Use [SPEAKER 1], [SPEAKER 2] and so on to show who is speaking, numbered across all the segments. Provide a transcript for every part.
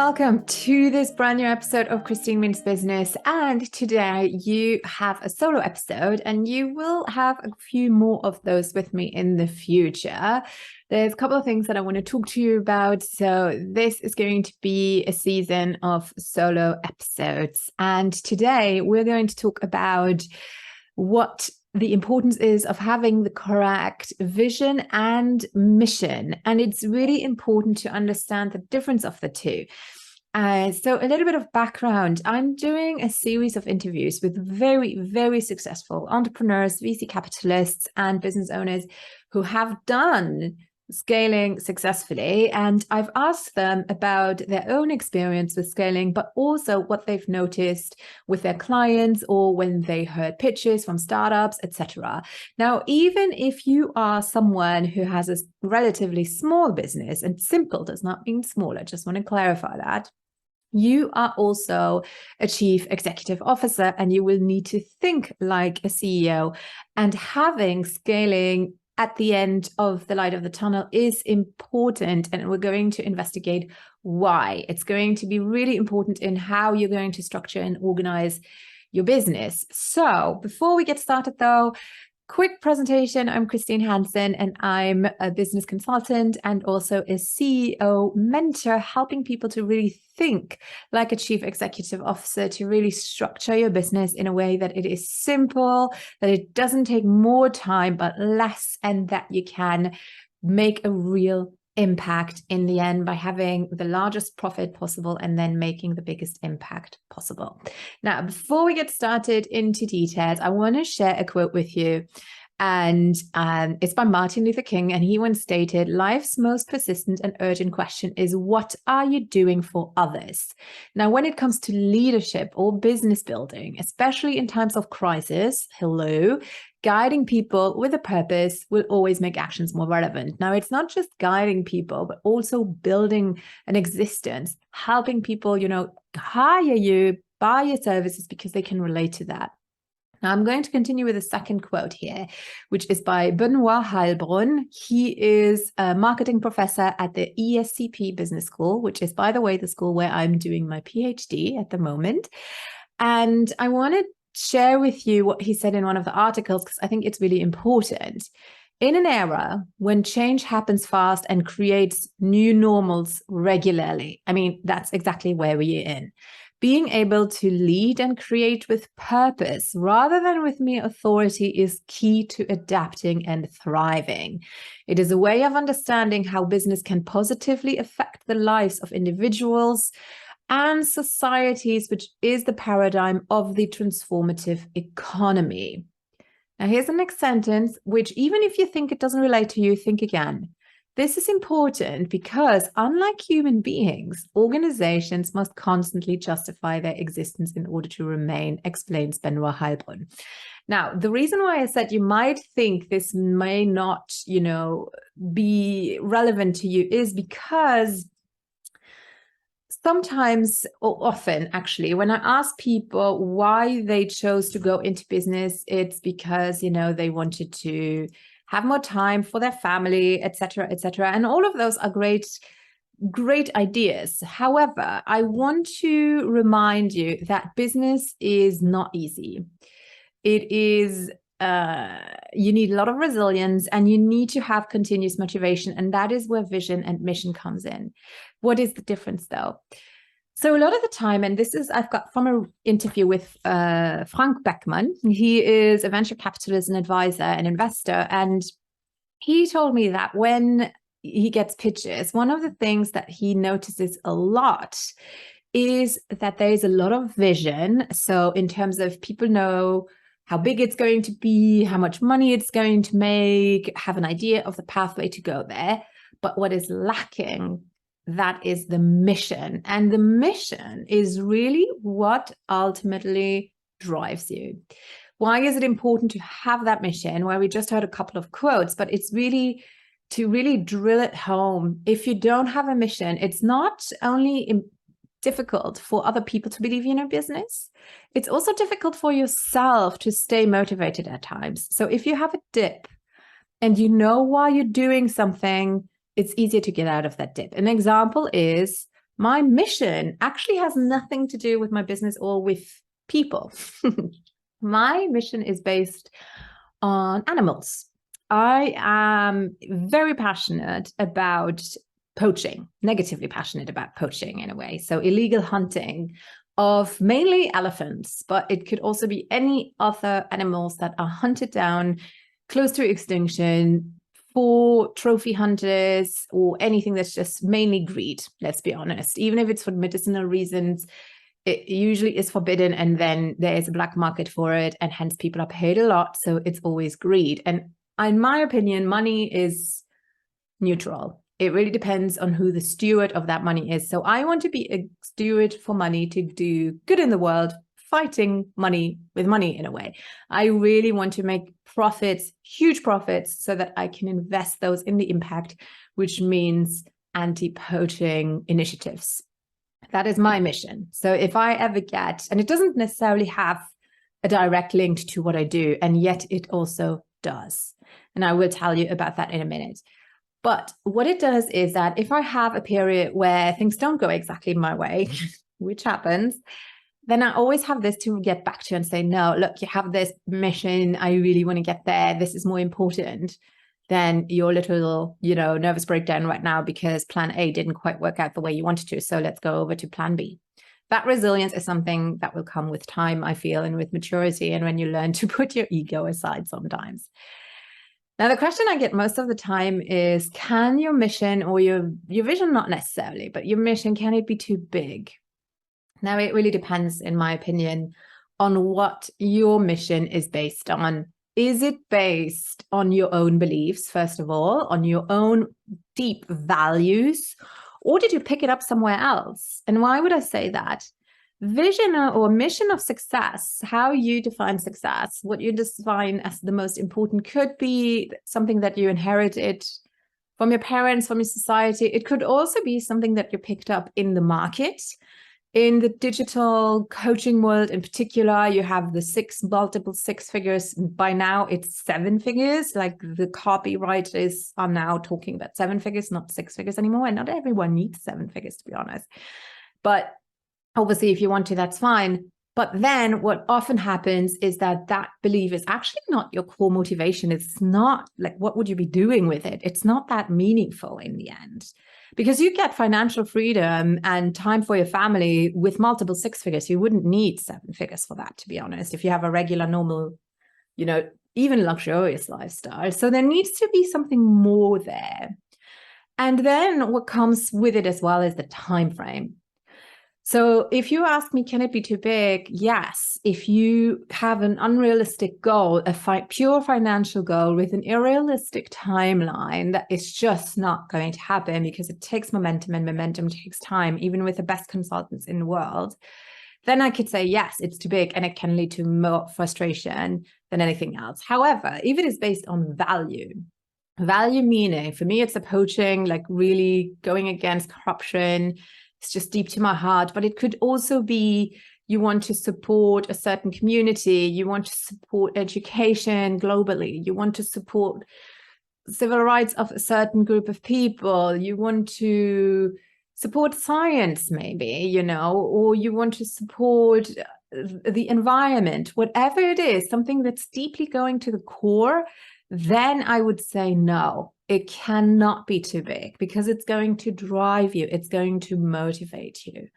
[SPEAKER 1] Welcome to this brand new episode of Christine Means Business. And today you have a solo episode, and you will have a few more of those with me in the future. There's a couple of things that I want to talk to you about. So this is going to be a season of solo episodes. And today we're going to talk about what the importance is of having the correct vision and mission. And it's really important to understand the difference of the two. So a little bit of background. I'm doing a series of interviews with very, very successful entrepreneurs, VC capitalists, and business owners who have done scaling successfully. And I've asked them about their own experience with scaling, but also what they've noticed with their clients or when they heard pitches from startups, etc. Now, even if you are someone who has a relatively small business, and simple does not mean small, I just want to clarify that, you are also a chief executive officer, and you will need to think like a CEO. And having scaling at the end of the light of the tunnel is important, and we're going to investigate why. It's going to be really important in how you're going to structure and organize your business. So before we get started though, quick presentation. I'm Christine Hansen, and I'm a business consultant and also a CEO mentor, helping people to really think like a chief executive officer, to really structure your business in a way that it is simple, that it doesn't take more time but less, and that you can make a real impact in the end by having the largest profit possible and then making the biggest impact possible. Now, before we get started into details, I want to share a quote with you. And it's by Martin Luther King. And he once stated, "Life's most persistent and urgent question is, what are you doing for others?" Now, when it comes to leadership or business building, especially in times of crisis, guiding people with a purpose will always make actions more relevant. Now, it's not just guiding people, but also building an existence, helping people, hire you, buy your services because they can relate to that. Now, I'm going to continue with a second quote here, which is by Benoit Heilbronn. He is a marketing professor at the ESCP Business School, which is, by the way, the school where I'm doing my PhD at the moment. And I want to share with you what he said in one of the articles, because I think it's really important. In an era when change happens fast and creates new normals regularly, that's exactly where we're in. Being able to lead and create with purpose rather than with mere authority is key to adapting and thriving. It is a way of understanding how business can positively affect the lives of individuals and societies, which is the paradigm of the transformative economy. Now, here's the next sentence, which even if you think it doesn't relate to you, think again. This is important because, unlike human beings, organizations must constantly justify their existence in order to remain, explains Benoit Heilbronn. Now, the reason why I said you might think this may not, be relevant to you is because sometimes, or often actually, when I ask people why they chose to go into business, it's because, they wanted to have more time for their family, etc., etc. And all of those are great ideas. However, I want to remind you that business is not easy. It is, you need a lot of resilience, and you need to have continuous motivation. And that is where vision and mission comes in. What is the difference though? So a lot of the time, and this is I've got from an interview with Frank Beckmann. He is a venture capitalist, an advisor, an investor. And he told me that when he gets pitches, one of the things that he notices a lot is that there is a lot of vision. So in terms of people know how big it's going to be, how much money it's going to make, have an idea of the pathway to go there. But what is lacking, that is the mission. And the mission is really what ultimately drives you. Why is it important to have that mission? Well, we just heard a couple of quotes, but it's really to really drill it home. If you don't have a mission, it's not only difficult for other people to believe in your business, it's also difficult for yourself to stay motivated at times. So if you have a dip and you know why you're doing something, it's easier to get out of that dip. An example is My mission actually has nothing to do with my business or with people. My mission is based on animals. I am very passionate about poaching, negatively passionate about poaching in a way. So illegal hunting of mainly elephants, but it could also be any other animals that are hunted down close to extinction for trophy hunters or anything that's just mainly greed, let's be honest. Even if it's for medicinal reasons, it usually is forbidden, and then there is a black market for it, and hence people are paid a lot. So it's always greed. And in my opinion, money is neutral. It really depends on who the steward of that money is. So I want to be a steward for money to do good in the world, fighting money with money in a way. I really want to make profits, huge profits, so that I can invest those in the impact, which means anti-poaching initiatives. That is my mission. So if I ever get, and it doesn't necessarily have a direct link to what I do, and yet it also does. And I will tell you about that in a minute. But what it does is that if I have a period where things don't go exactly my way, which happens, then I always have this to get back to and say, no, look, you have this mission. I really want to get there. This is more important than your little, nervous breakdown right now because plan A didn't quite work out the way you wanted to. So let's go over to plan B. That resilience is something that will come with time, I feel, and with maturity, and when you learn to put your ego aside sometimes. Now, the question I get most of the time is, can your mission or your vision, not necessarily, but your mission, can it be too big? Now, it really depends, in my opinion, on what your mission is based on. Is it based on your own beliefs, first of all, on your own deep values, or did you pick it up somewhere else? And why would I say that? Vision or mission of success, how you define success, what you define as the most important, could be something that you inherited from your parents, from your society. It could also be something that you picked up in the market. In the digital coaching world in particular, you have the multiple six figures. By now, it's 7 figures. Like the copywriters are now talking about 7 figures, not 6 figures anymore. And not everyone needs 7 figures, to be honest. But obviously, if you want to, that's fine. But then what often happens is that belief is actually not your core motivation. It's not like, what would you be doing with it? It's not that meaningful in the end. Because you get financial freedom and time for your family with multiple 6 figures. You wouldn't need 7 figures for that, to be honest, if you have a regular, normal, even luxurious lifestyle. So there needs to be something more there. And then what comes with it as well is the time frame. So if you ask me, can it be too big? Yes. If you have an unrealistic goal, a pure financial goal with an unrealistic timeline, that is just not going to happen because it takes momentum, and momentum takes time, even with the best consultants in the world, then I could say, yes, it's too big, and it can lead to more frustration than anything else. However, if it is based on value meaning, for me, it's a poaching, like really going against corruption. It's just deep to my heart. But it could also be you want to support a certain community. You want to support education globally. You want to support civil rights of a certain group of people. You want to support science, maybe, or you want to support the environment, whatever it is, something that's deeply going to the core, then I would say no. It cannot be too big because it's going to drive you. It's going to motivate you.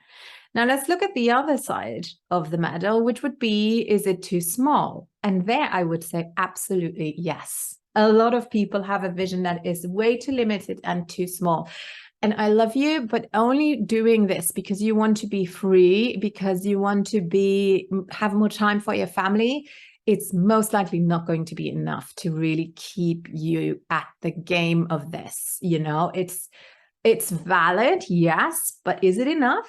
[SPEAKER 1] Now, let's look at the other side of the medal, which would be, is it too small? And there I would say absolutely yes. A lot of people have a vision that is way too limited and too small. And I love you, but only doing this because you want to be free, because you want to have more time for your family, it's most likely not going to be enough to really keep you at the game of this. It's valid, yes, but is it enough?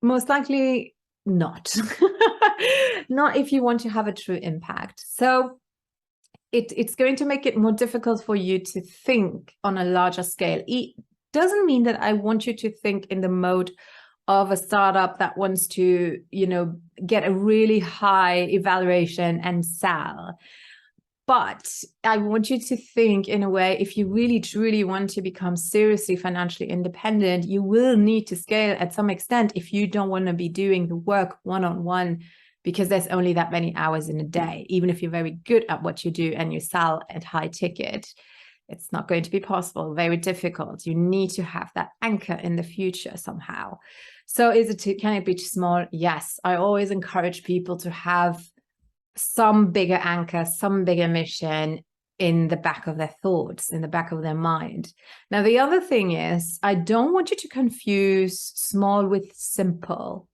[SPEAKER 1] Most likely not. Not if you want to have a true impact. So it's going to make it more difficult for you to think on a larger scale. It doesn't mean that I want you to think in the mode of a startup that wants to, get a really high evaluation and sell. But I want you to think in a way, if you really, truly want to become seriously financially independent, you will need to scale at some extent if you don't want to be doing the work one-on-one, because there's only that many hours in a day. Even if you're very good at what you do and you sell at high ticket, it's not going to be possible, very difficult. You need to have that anchor in the future somehow. So can it be too small? Yes, I always encourage people to have some bigger anchor, some bigger mission in the back of their thoughts, in the back of their mind. Now, the other thing is, I don't want you to confuse small with simple.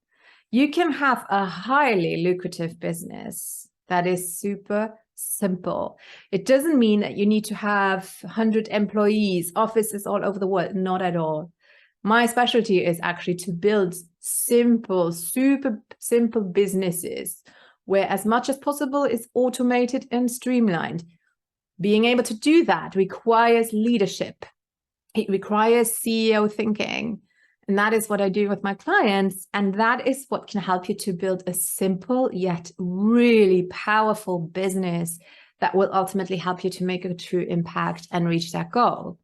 [SPEAKER 1] You can have a highly lucrative business that is super simple. It doesn't mean that you need to have 100 employees, offices all over the world, not at all. My specialty is actually to build simple, super simple businesses where as much as possible is automated and streamlined. Being able to do that requires leadership. It requires CEO thinking. And that is what I do with my clients. And that is what can help you to build a simple yet really powerful business that will ultimately help you to make a true impact and reach that goal.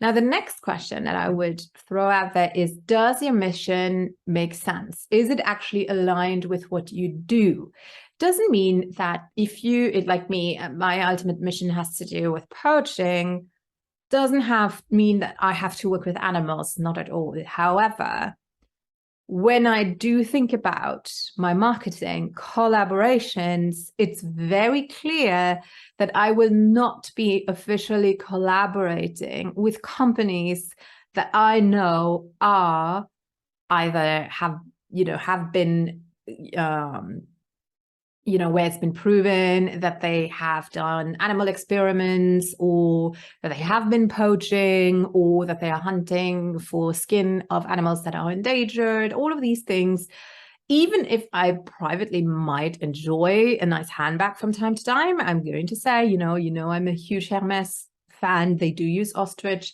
[SPEAKER 1] Now, the next question that I would throw out there is, does your mission make sense? Is it actually aligned with what you do? Doesn't mean that if you, like me, my ultimate mission has to do with poaching, doesn't mean that I have to work with animals, not at all. However, when I do think about my marketing collaborations, it's very clear that I will not be officially collaborating with companies that I know are either have been, where it's been proven that they have done animal experiments, or that they have been poaching, or that they are hunting for skin of animals that are endangered, all of these things. Even if I privately might enjoy a nice handbag from time to time, I'm going to say, I'm a huge Hermes fan. They do use ostrich,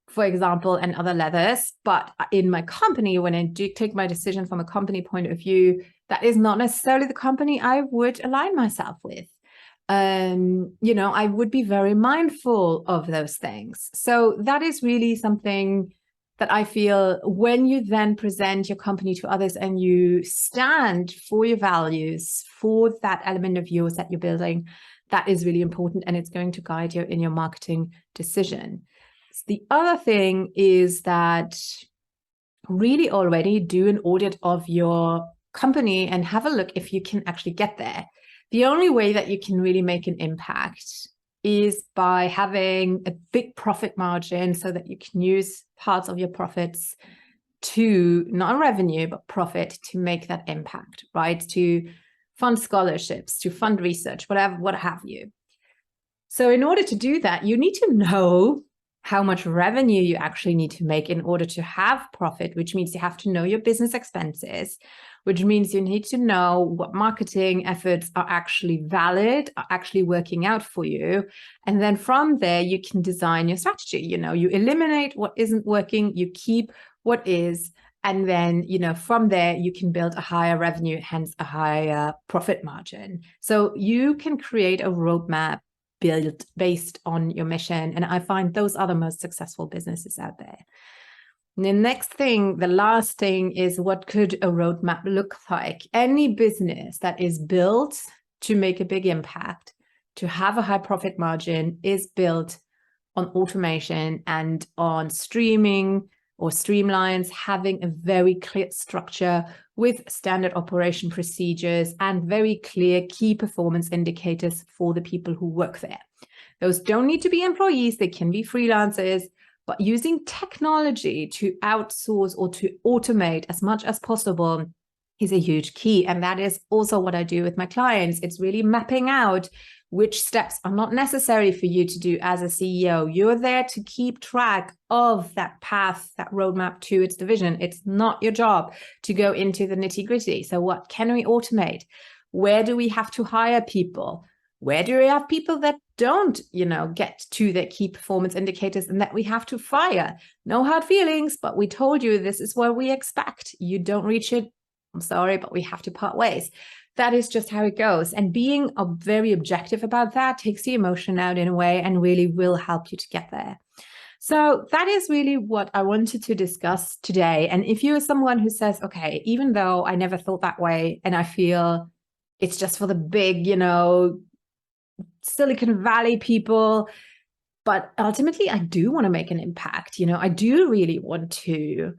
[SPEAKER 1] for example, and other leathers. But in my company, when I do take my decision from a company point of view, that is not necessarily the company I would align myself with. I would be very mindful of those things. So that is really something that I feel, when you then present your company to others and you stand for your values, for that element of yours that you're building, that is really important, and it's going to guide you in your marketing decision. The other thing is that really already do an audit of your company and have a look if you can actually get there. The only way that you can really make an impact is by having a big profit margin, so that you can use parts of your profits to, not revenue, but profit, to make that impact, right? To fund scholarships, to fund research, whatever, what have you. So in order to do that, you need to know how much revenue you actually need to make in order to have profit, which means you have to know your business expenses, which means you need to know what marketing efforts are actually valid, are actually working out for you. And then from there, you can design your strategy. You eliminate what isn't working, you keep what is, and then, from there, you can build a higher revenue, hence a higher profit margin. So you can create a roadmap built based on your mission. And I find those are the most successful businesses out there. And the next thing, the last thing, is, what could a roadmap look like? Any business that is built to make a big impact, to have a high profit margin, is built on automation and on streaming or streamlines, having a very clear structure with standard operation procedures and very clear key performance indicators for the people who work there. Those don't need to be employees, they can be freelancers, but using technology to outsource or to automate as much as possible is a huge key. And that is also what I do with my clients. It's really mapping out which steps are not necessary for you to do as a CEO. You're there to keep track of that path, that roadmap to its division. It's not your job to go into the nitty-gritty. So what can we automate? Where do we have to hire people? Where do we have people that don't, get to their key performance indicators and that we have to fire? No hard feelings, but we told you this is what we expect. You don't reach it, I'm sorry, but we have to part ways. that is just how it goes. And being very objective about that takes the emotion out in a way and really will help you to get there. So that is really what I wanted to discuss today. And if you are someone who says, okay, even though I never thought that way and I feel it's just for the big, Silicon Valley people, but ultimately I do want to make an impact. I do really want to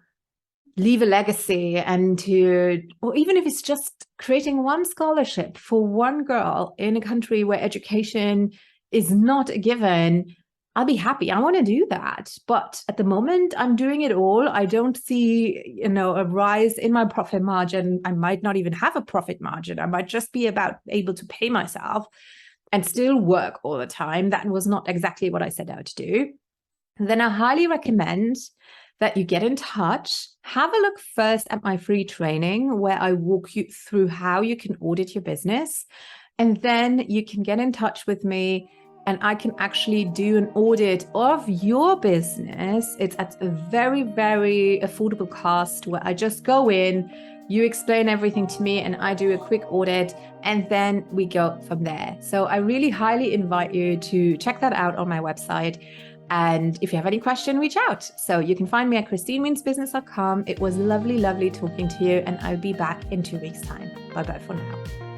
[SPEAKER 1] leave a legacy or even if it's just creating one scholarship for one girl in a country where education is not a given, I'll be happy. I want to do that. But at the moment, I'm doing it all. I don't see, a rise in my profit margin. I might not even have a profit margin. I might just be able to pay myself and still work all the time. That was not exactly what I set out to do. And then I highly recommend that you get in touch. Have a look first at my free training where I walk you through how you can audit your business. And then you can get in touch with me and I can actually do an audit of your business. It's at a very, very affordable cost where I just go in, you explain everything to me and I do a quick audit and then we go from there. So I really highly invite you to check that out on my website. And if you have any question, reach out. So you can find me at christinemeansbusiness.com. It was lovely, lovely talking to you. And I'll be back in 2 weeks' time. Bye-bye for now.